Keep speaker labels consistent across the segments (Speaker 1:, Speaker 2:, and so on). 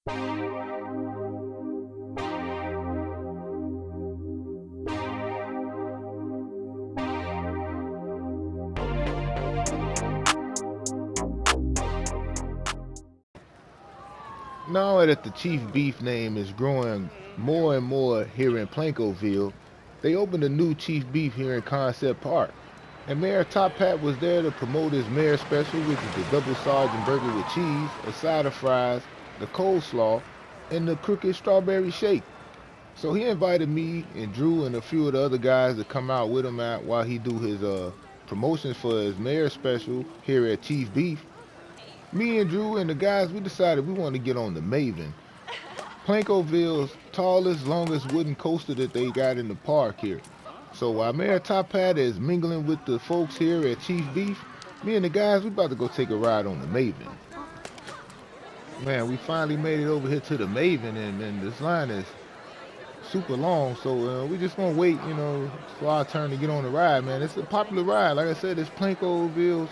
Speaker 1: Now that the Chief Beef name is growing more and more here in Plankoville, they opened a new Chief Beef here in Concept Park. And Mayor Top Hat was there to promote his mayor special, which is the double sergeant burger with cheese, a side of fries, the coleslaw, and the crooked strawberry shake. So he invited me and Drew and a few of the other guys to come out with him while he do his promotions for his mayor special here at Chief Beef. Me and Drew and the guys, we decided we wanted to get on the Maven, Plankoville's tallest, longest wooden coaster that they got in the park here. So while Mayor Top Hat is mingling with the folks here at Chief Beef, me and the guys, we about to go take a ride on the Maven. Man, we finally made it over here to the Maven, and this line is super long, so we just gonna wait, for our turn to get on the ride, man. It's a popular ride. Like I said, it's Plankoville's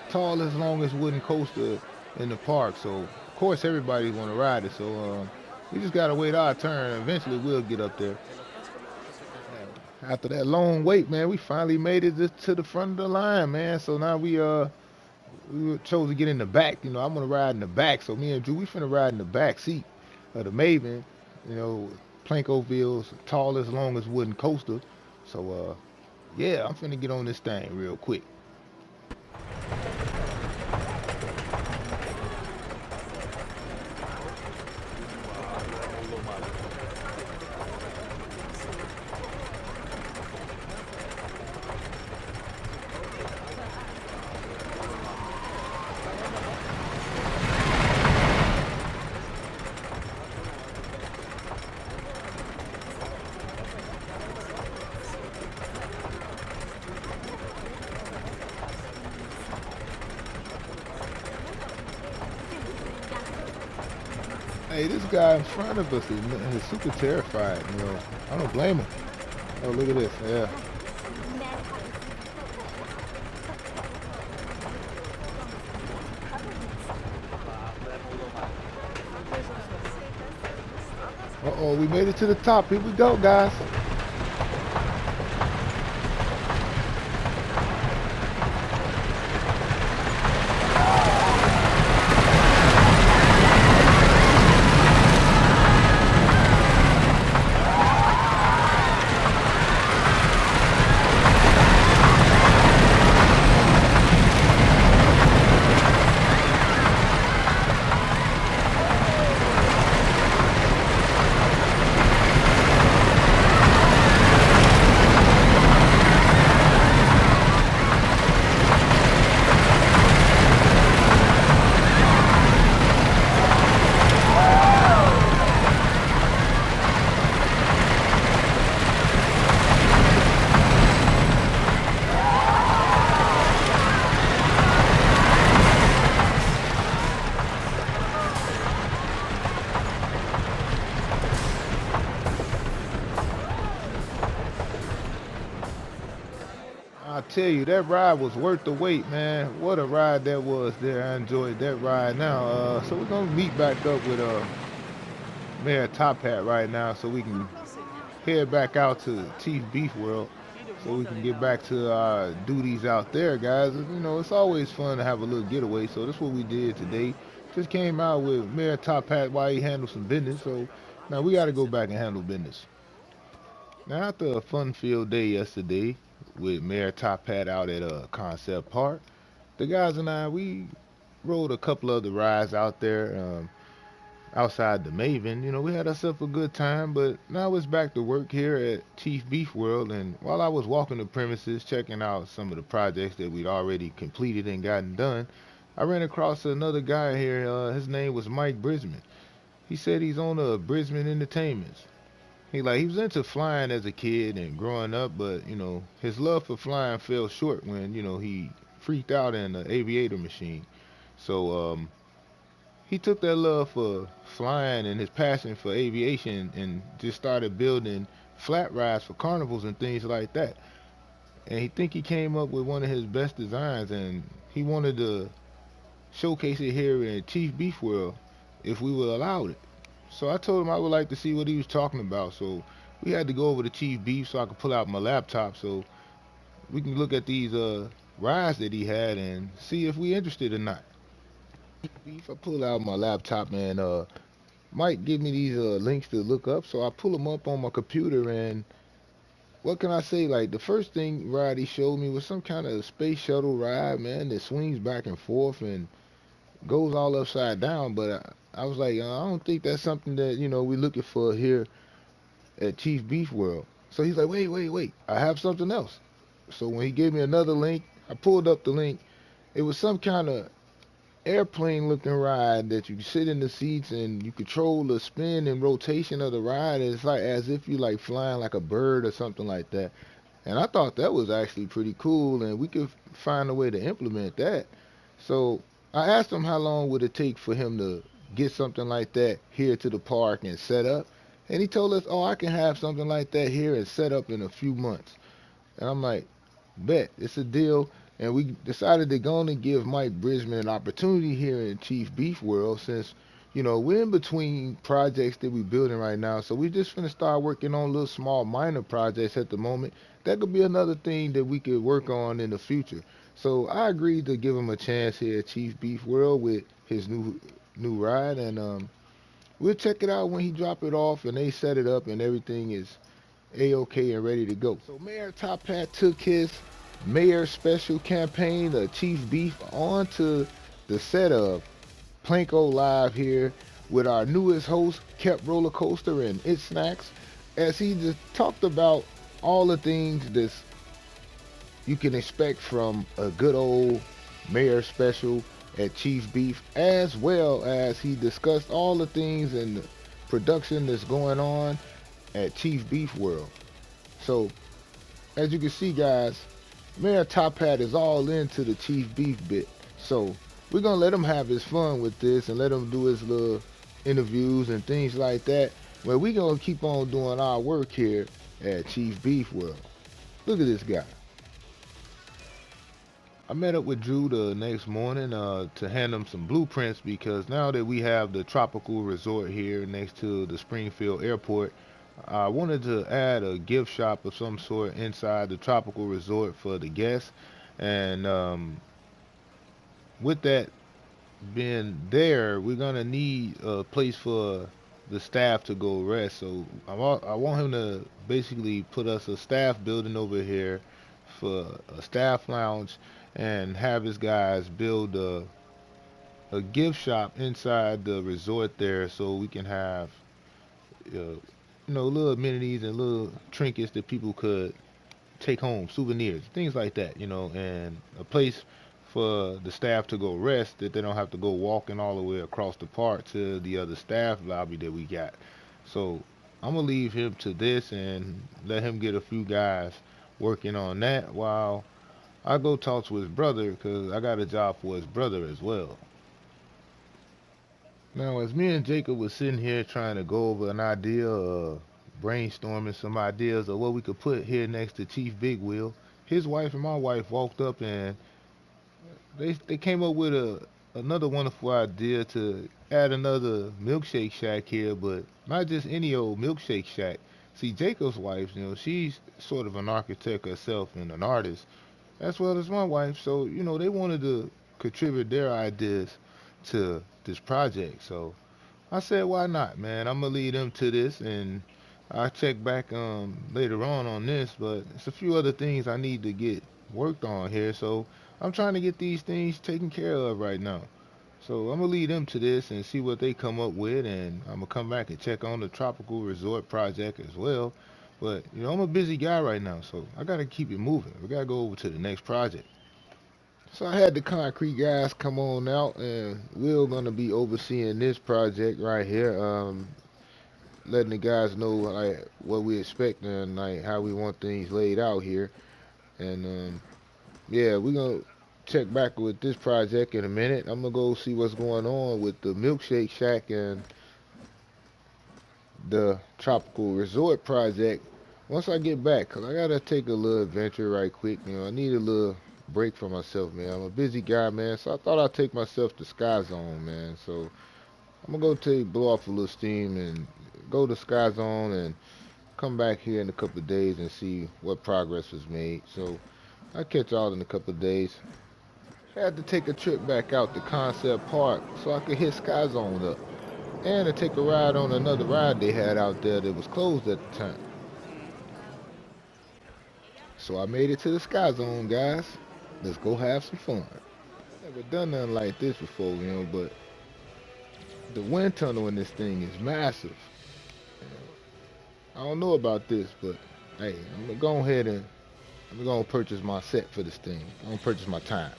Speaker 1: tallest, longest wooden coaster in the park. So of course everybody's gonna ride it. So we just gotta wait our turn. Eventually we'll get up there. After that long wait, man, we finally made it just to the front of the line, man. So now we chose to get in the back. I'm gonna ride in the back. So me and Drew, we finna ride in the back seat of the Maven. You know, Plankoville's tallest, longest wooden coaster. So yeah, I'm finna get on this thing real quick. Hey, this guy in front of us is super terrified. I don't blame him. Oh, look at this. Yeah. Uh-oh, we made it to the top. Here we go, guys. I tell you, that ride was worth the wait, man. What a ride that was there. I enjoyed that ride now. So we're gonna meet back up with Mayor Top Hat right now so we can head back out to Chief Beef World so we can get back to our duties out there, guys. It's always fun to have a little getaway, so that's what we did today. Just came out with Mayor Top Hat while he handled some business, so now we gotta go back and handle business. Now, after a fun-filled day yesterday with Mayor Top Hat out at Concept Park, the guys and I, we rode a couple of the rides out there outside the Maven. We had ourselves a good time, but now it's back to work here at Chief Beef World. And while I was walking the premises, checking out some of the projects that we'd already completed and gotten done, I ran across another guy here. His name was Mike Brisman. He said he's on Brisman Entertainments. He was into flying as a kid and growing up, but his love for flying fell short when he freaked out in the aviator machine. So he took that love for flying and his passion for aviation and just started building flat rides for carnivals and things like that. And he think he came up with one of his best designs, and he wanted to showcase it here in Chief Beef World if we would allow it. So I told him I would like to see what he was talking about. So we had to go over to Chief Beef so I could pull out my laptop so we can look at these rides that he had and see if we interested or not. Beef, I pull out my laptop and Mike give me these links to look up. So I pull them up on my computer and what can I say? Like the first thing ride he showed me was some kind of space shuttle ride, man, that swings back and forth and goes all upside down. But I was like, I don't think that's something that we're looking for here at Chief Beef World. So he's like, wait, wait, wait, I have something else. So when he gave me another link, I pulled up the link. It was some kind of airplane looking ride that you sit in the seats and you control the spin and rotation of the ride. And it's like as if you like flying like a bird or something like that. And I thought that was actually pretty cool, and we could find a way to implement that. So I asked him how long would it take for him to get something like that here to the park and set up. And he told us, oh, I can have something like that here and set up in a few months. And I'm like, bet, it's a deal. And we decided to go on and give Mike Bridgman an opportunity here in Chief Beef World since, we're in between projects that we're building right now. So we just finna start working on little small minor projects at the moment. That could be another thing that we could work on in the future. So I agreed to give him a chance here at Chief Beef World with his new ride and we'll check it out when he drop it off and they set it up and everything is a-OK and ready to go. So Mayor Top Hat took his mayor special campaign, Chief Beef, onto the set of Planko Live here with our newest host, Kept Roller Coaster and It Snacks, as he just talked about all the things that you can expect from a good old mayor special at Chief Beef, as well as he discussed all the things and the production that's going on at Chief Beef World. So as you can see, guys, Mayor Top Hat is all into the Chief Beef bit. So we're gonna let him have his fun with this and let him do his little interviews and things like that. Where we gonna keep on doing our work here at Chief Beef World. Look at this guy. I met up with Drew the next morning to hand him some blueprints because now that we have the tropical resort here next to the Springfield airport, I wanted to add a gift shop of some sort inside the tropical resort for the guests. And with that being there, we're gonna need a place for the staff to go rest. So I want him to basically put us a staff building over here for a staff lounge and have his guys build a gift shop inside the resort there so we can have little amenities and little trinkets that people could take home, souvenirs, things like that, and a place for the staff to go rest that they don't have to go walking all the way across the park to the other staff lobby that we got. So I'm gonna leave him to this and let him get a few guys working on that while I go talk to his brother because I got a job for his brother as well. Now, as me and Jacob was sitting here trying to go over an idea, brainstorming some ideas of what we could put here next to Chief Big Wheel, his wife and my wife walked up and they came up with another wonderful idea to add another milkshake shack here, but not just any old milkshake shack. See, Jacob's wife, she's sort of an architect herself and an artist, as well as my wife. So, they wanted to contribute their ideas to this project. So I said, why not, man? I'm gonna lead them to this, and I'll check back later on this. But it's a few other things I need to get worked on here, so I'm trying to get these things taken care of right now. So I'm gonna lead them to this and see what they come up with, and I'm gonna come back and check on the tropical resort project as well. But I'm a busy guy right now, so I gotta keep it moving. We gotta go over to the next project. So I had the concrete guys come on out, and we're gonna be overseeing this project right here. Letting the guys know like what we expect and like how we want things laid out here. And yeah, we're gonna check back with this project in a minute. I'm gonna go see what's going on with the milkshake shack and the tropical resort project once I get back, cause I gotta take a little adventure right quick. I need a little break for myself, man. I'm a busy guy, man, so I thought I'd take myself to Sky Zone, man. So I'm gonna go blow off a little steam and go to Sky Zone and come back here in a couple of days and see what progress was made. So I'll catch y'all in a couple of days. Had to take a trip back out to Concept Park so I could hit Sky Zone up. And to take a ride on another ride they had out there that was closed at the time. So I made it to the Sky Zone, guys. Let's go have some fun. Never done nothing like this before, but the wind tunnel in this thing is massive. I don't know about this, but hey, I'm gonna go ahead and I'm gonna purchase my set for this thing. I'm gonna purchase my time.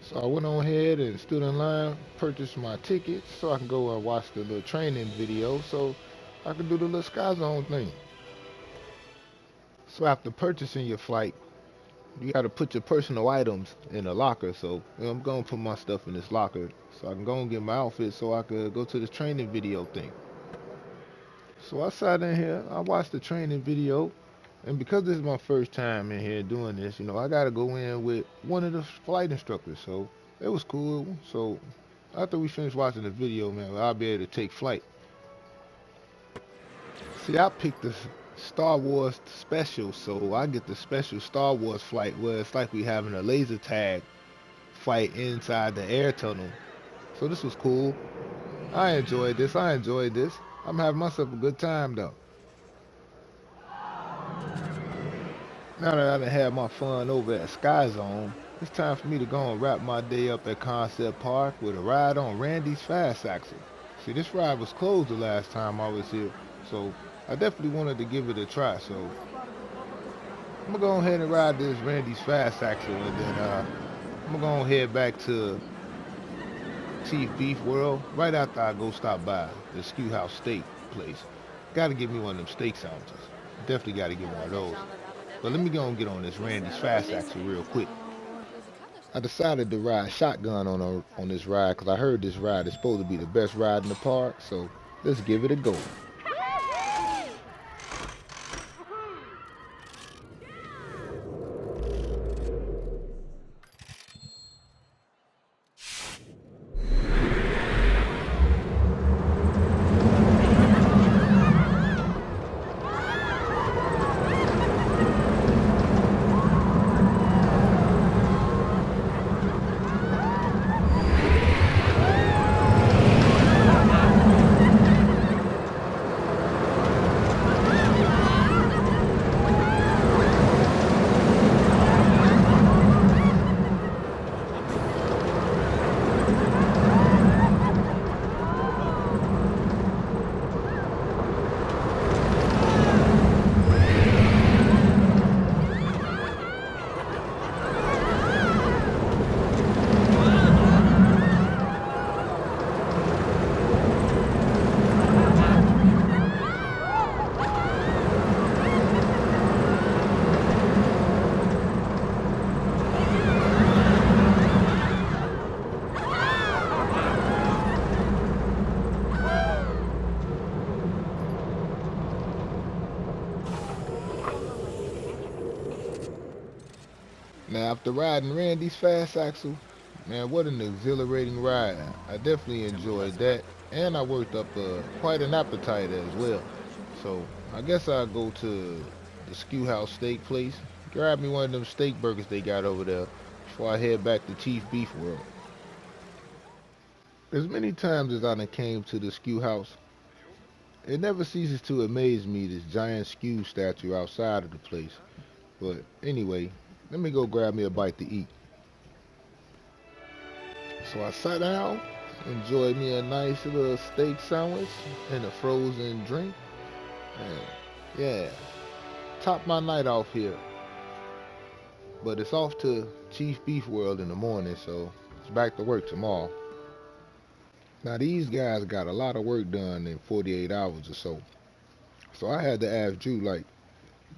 Speaker 1: So I went on ahead and stood in line, purchased my ticket so I can go and watch the little training video so I can do the little Sky Zone thing. So after purchasing your flight, you gotta put your personal items in a locker. So I'm gonna put my stuff in this locker so I can go and get my outfit so I could go to this training video thing. So I sat in here, I watched the training video, and because this is my first time in here doing this, I gotta go in with one of the flight instructors. So it was cool. So after we finish watching the video, man, I'll be able to take flight. See, I picked the Star Wars special, so I get the special Star Wars flight where it's like we having a laser tag fight inside the air tunnel. So this was cool. I enjoyed this. I enjoyed this. I'm having myself a good time though. Now that I done had my fun over at Sky Zone, it's time for me to go and wrap my day up at Concept Park with a ride on Randy's Fast Axle. See, this ride was closed the last time I was here, so I definitely wanted to give it a try. So I'm gonna go ahead and ride this Randy's Fast Axle, and then I'm gonna go head back to Chief Beef World right after I go stop by the Skew House Steak place. Gotta give me one of them steak sandwiches. Definitely gotta get one of those. But let me go and get on this Randy's Fast Axle real quick. I decided to ride shotgun on this ride because I heard this ride is supposed to be the best ride in the park. So let's give it a go. Now after riding Randy's Fast Axle, man, what an exhilarating ride. I definitely enjoyed that. And I worked up quite an appetite as well. So I guess I'll go to the Skew House Steak place, grab me one of them steak burgers they got over there before I head back to Chief Beef World. As many times as I done came to the Skew House, it never ceases to amaze me this giant skew statue outside of the place. But anyway, let me go grab me a bite to eat. So I sat down, enjoyed me a nice little steak sandwich and a frozen drink. And yeah, top my night off here. But it's off to Chief Beef World in the morning, so it's back to work tomorrow. Now these guys got a lot of work done in 48 hours or so. So I had to ask Drew, like,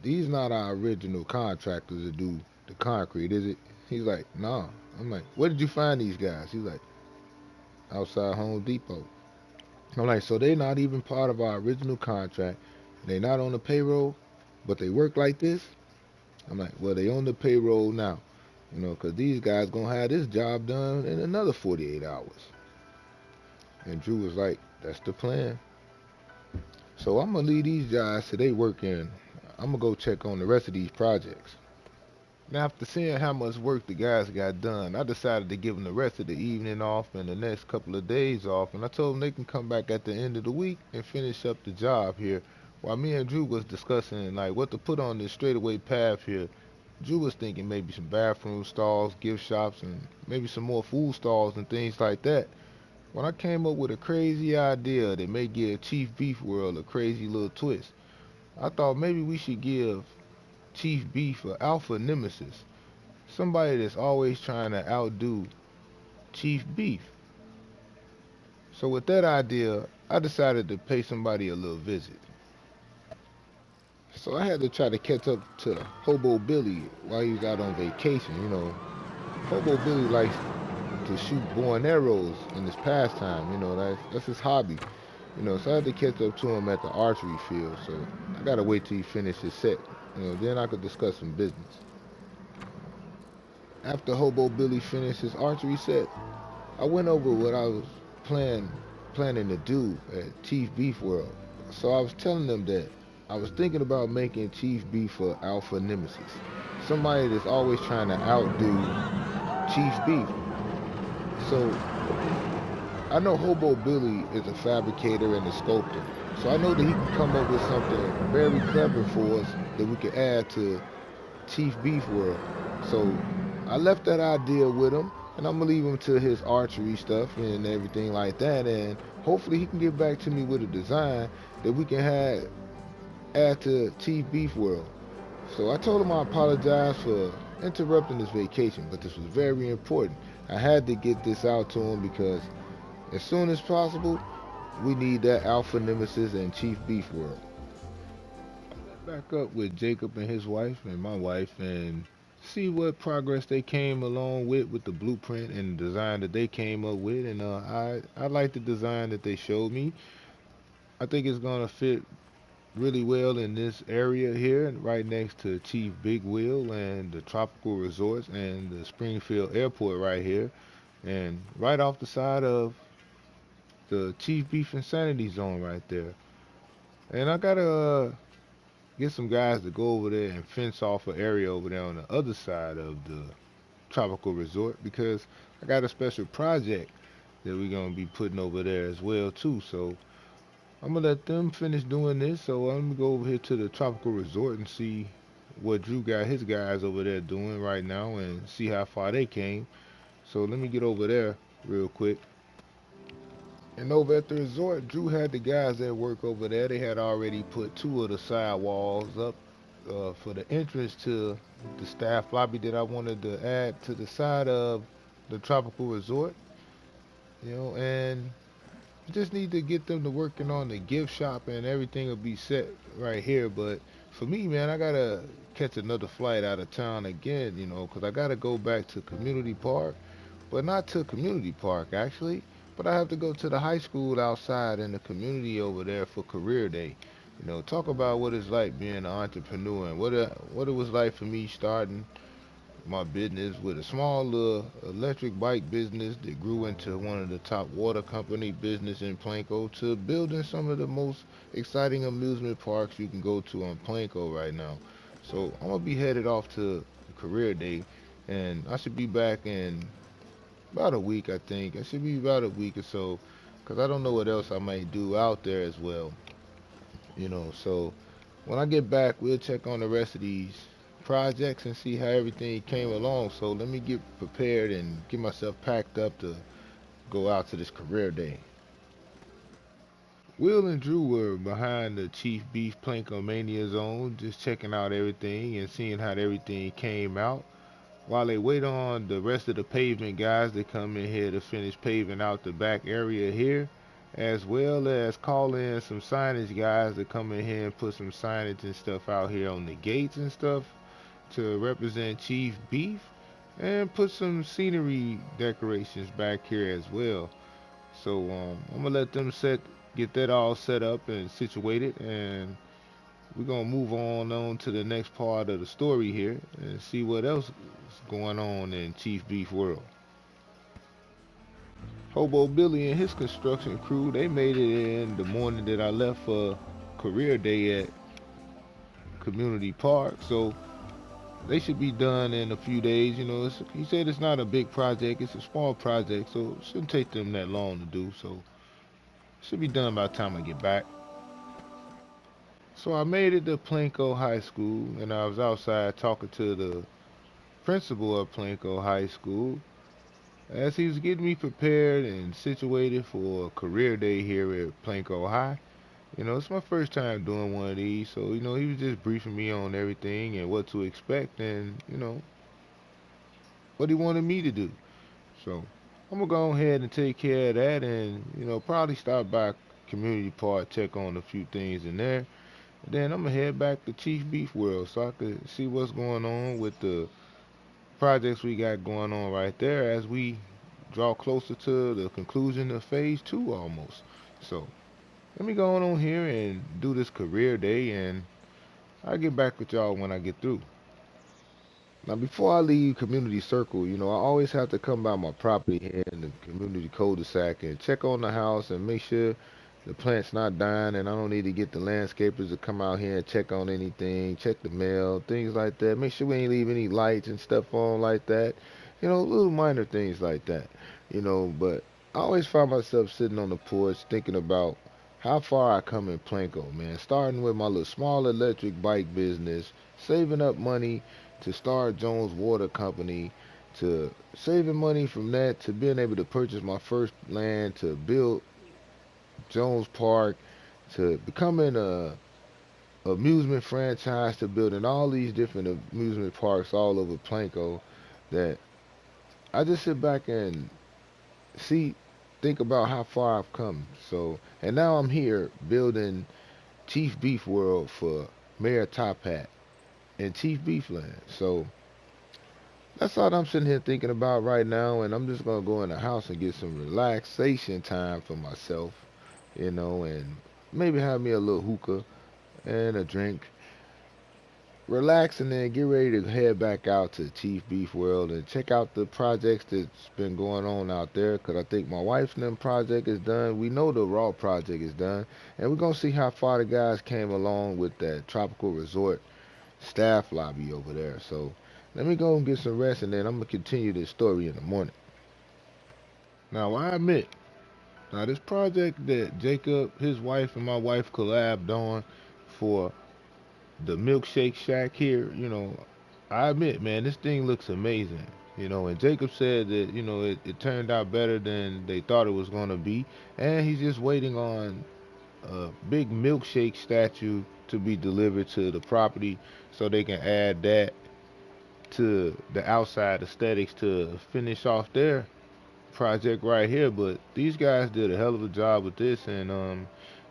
Speaker 1: these not our original contractors that do the concrete, is it? He's like, nah. I'm like, where did you find these guys? He's like, outside Home Depot. I'm like, so they not even part of our original contract. They not on the payroll, but they work like this. I'm like, well, they on the payroll now, because these guys gonna have this job done in another 48 hours. And Drew was like, "That's the plan." So I'm gonna leave these guys to they work in. I'm gonna go check on the rest of these projects. Now, after seeing how much work the guys got done, I decided to give them the rest of the evening off and the next couple of days off. And I told them they can come back at the end of the week and finish up the job here. While me and Drew was discussing like what to put on this straightaway path here, Drew was thinking maybe some bathroom stalls, gift shops, and maybe some more food stalls and things like that. When I came up with a crazy idea that may give Chief Beef World a crazy little twist, I thought maybe we should give Chief Beef a alpha nemesis. Somebody that's always trying to outdo Chief Beef. So with that idea, I decided to pay somebody a little visit. So I had to try to catch up to Hobo Billy while he was out on vacation. Hobo Billy likes to shoot bow and arrows in his pastime. That's his hobby. So I had to catch up to him at the archery field. So I gotta wait till he finished his set. Then I could discuss some business. After Hobo Billy finished his archery set, I went over what I was planning to do at Chief Beef World. So I was telling them that I was thinking about making Chief Beef a alpha nemesis. Somebody that's always trying to outdo Chief Beef. So I know Hobo Billy is a fabricator and a sculptor. So I know that he can come up with something very clever for us that we can add to Chief Beef World. So I left that idea with him, and I'm gonna leave him to his archery stuff and everything like that. And hopefully he can get back to me with a design that we can have add to Chief Beef World. So I told him I apologize for interrupting his vacation, but this was very important. I had to get this out to him because as soon as possible, we need that Alpha Nemesis and Chief Beef World. Met back up with Jacob and his wife and my wife and see what progress they came along with the blueprint and the design that they came up with. And I like the design that they showed me. I think it's gonna fit really well in this area here, right next to Chief Big Wheel and the tropical resorts and the Springfield Airport right here, and right off the side of the Chief Beef Insanity Zone right there. And I gotta get some guys to go over there and fence off an area over there on the other side of the tropical resort because I got a special project that we're gonna be putting over there as well too. So I'm gonna let them finish doing this. So I'm gonna go over here to the tropical resort and see what Drew got his guys over there doing right now and see how far they came. So let me get over there real quick. And over at the resort, Drew had the guys that work over there. They had already put two of the side walls up for the entrance to the staff lobby that I wanted to add to the side of the tropical resort. And just need to get them to working on the gift shop and everything will be set right here. But for me, man, I gotta catch another flight out of town again, because I gotta go back to Community Park, but not to Community Park actually. But I have to go to the high school outside in the community over there for career day. Talk about what it's like being an entrepreneur and what it was like for me starting my business with a small little electric bike business that grew into one of the top water company business in Planko to building some of the most exciting amusement parks you can go to on Planko right now. So I'm gonna be headed off to career day, and I should be back in about a week. I think it should be about a week or so, cause I don't know what else I might do out there as well. So when I get back, we'll check on the rest of these projects and see how everything came along. So let me get prepared and get myself packed up to go out to this career day. Will and Drew were behind the Chief Beef Plankomania zone, just checking out everything and seeing how everything came out. While they wait on the rest of the pavement guys to come in here to finish paving out the back area here, as well as call in some signage guys to come in here and put some signage and stuff out here on the gates and stuff to represent Chief Beef, and put some scenery decorations back here as well. So I'm gonna let them get that all set up and situated, and we're gonna move on to the next part of the story here and see what else is going on in Chief Beef World. Hobo Billy and his construction crew, they made it in the morning that I left for career day at Community Park. So they should be done in a few days. He said it's not a big project; it's a small project, so it shouldn't take them that long to do. So it should be done by the time I get back. So I made it to Planko High School, and I was outside talking to the principal of Planko High School as he was getting me prepared and situated for a career day here at Planko High. It's my first time doing one of these, so he was just briefing me on everything and what to expect, and what he wanted me to do. So I'm gonna go ahead and take care of that, and probably stop by Community Park, check on a few things in there. Then I'm gonna head back to Chief Beef World so I could see what's going on with the projects we got going on right there as we draw closer to the conclusion of phase two almost. So let me go on here and do this career day, and I'll get back with y'all when I get through. Now, before I leave Community Circle, I always have to come by my property here in the community cul-de-sac and check on the house and make sure the plant's not dying, and I don't need to get the landscapers to come out here and check on anything, check the mail, things like that. Make sure we ain't leave any lights and stuff on like that. Little minor things like that. But I always find myself sitting on the porch thinking about how far I come in Planko, man. Starting with my little small electric bike business, saving up money to start Jones Water Company, to saving money from that, to being able to purchase my first land, to build Jones Park, to becoming a amusement franchise, to building all these different amusement parks all over Planko, that I just sit back and see think about how far I've come. So, and now I'm here building Chief Beef World for Mayor Top Hat and Chief Beefland. So that's all I'm sitting here thinking about right now, and I'm just gonna go in the house and get some relaxation time for myself, and maybe have me a little hookah and a drink, relax, and then get ready to head back out to Chief Beef World and check out the projects that's been going on out there. Cause I think my wife's and them project is done. We know the Raw project is done, and we're gonna see how far the guys came along with that tropical resort staff lobby over there. So let me go and get some rest, and then I'm gonna continue this story in the morning. Now I admit, now this project that Jacob, his wife, and my wife collabed on for the milkshake shack here, I admit, man, this thing looks amazing. And Jacob said that, it turned out better than they thought it was gonna be, and he's just waiting on a big milkshake statue to be delivered to the property so they can add that to the outside aesthetics to finish off their project right here. But these guys did a hell of a job with this, and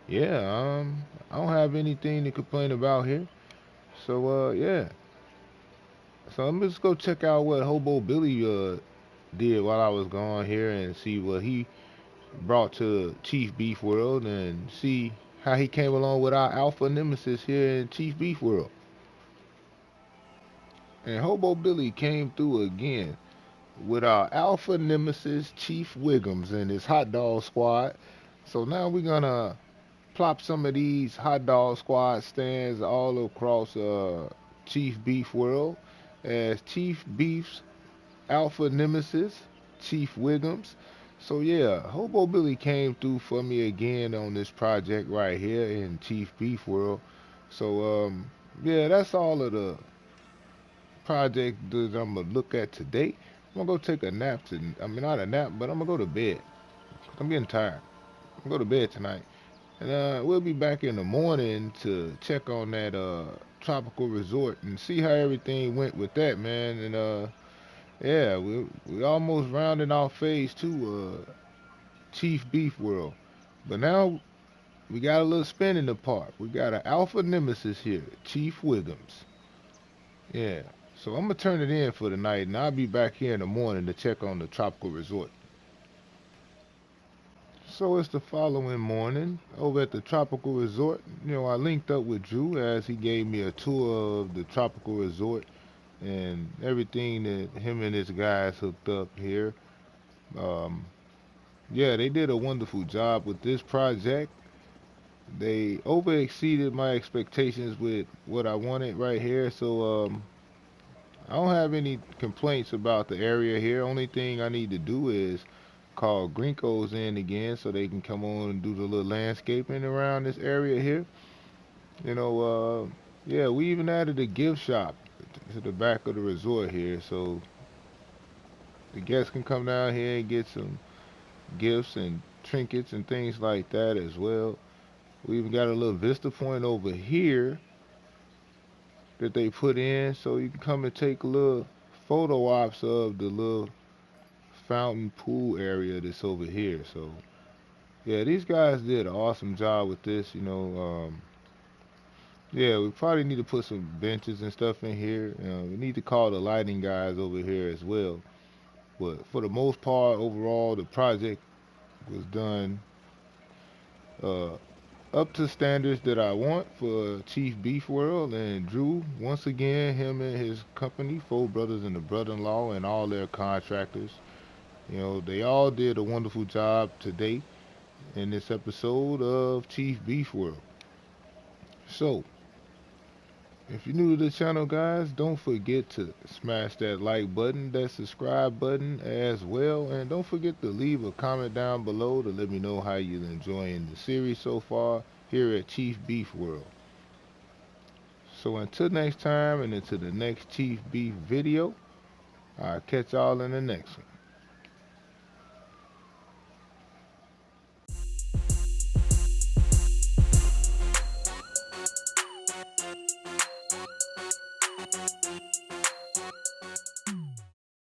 Speaker 1: yeah, I don't have anything to complain about here. So yeah, so I'm just go check out what Hobo Billy did while I was gone here and see what he brought to Chief Beef World and see how he came along with our Alpha Nemesis here in Chief Beef World. And Hobo Billy came through again with our Alpha Nemesis Chief Wiggums and his hot dog squad. So now we're gonna plop some of these hot dog squad stands all across Chief Beef World as Chief Beef's Alpha Nemesis, Chief Wiggums. So yeah, Hobo Billy came through for me again on this project right here in Chief Beef World. So yeah, that's all of the project that I'm gonna look at today. I'm gonna go take a nap. I mean, not a nap, but I'm gonna go to bed. I'm getting tired. I'm gonna go to bed tonight, and we'll be back in the morning to check on that tropical resort and see how everything went with that, man. And yeah, we almost rounded off phase two, Chief Beef World, but now we got a little spin in the park. We got an Alpha Nemesis here, Chief Wiggums. Yeah. So I'm gonna turn it in for the night, and I'll be back here in the morning to check on the tropical resort. So it's the following morning over at the tropical resort. I linked up with Drew as he gave me a tour of the tropical resort and everything that him and his guys hooked up here. Um, Yeah, they did a wonderful job with this project. They over exceeded my expectations with what I wanted right here. So I don't have any complaints about the area here. Only thing I need to do is call Gringos in again so they can come on and do the little landscaping around this area here. You know, yeah, we even added a gift shop to the back of the resort here, so the guests can come down here and get some gifts and trinkets and things like that as well. We even got a little vista point over here that they put in so you can come and take a little photo ops of the little fountain pool area that's over here. So yeah, these guys did an awesome job with this. Yeah, we probably need to put some benches and stuff in here. We need to call the lighting guys over here as well. But for the most part, overall, the project was done uh, up to standards that I want for Chief Beef World and Drew. Once again, him and his company, Four Brothers and the Brother-in-Law, and all their contractors. They all did a wonderful job today in this episode of Chief Beef World. So, if you're new to the channel, guys, don't forget to smash that like button, that subscribe button as well, and don't forget to leave a comment down below to let me know how you're enjoying the series so far here at Chief Beef World. So until next time and until the next Chief Beef video, I'll catch y'all in the next one.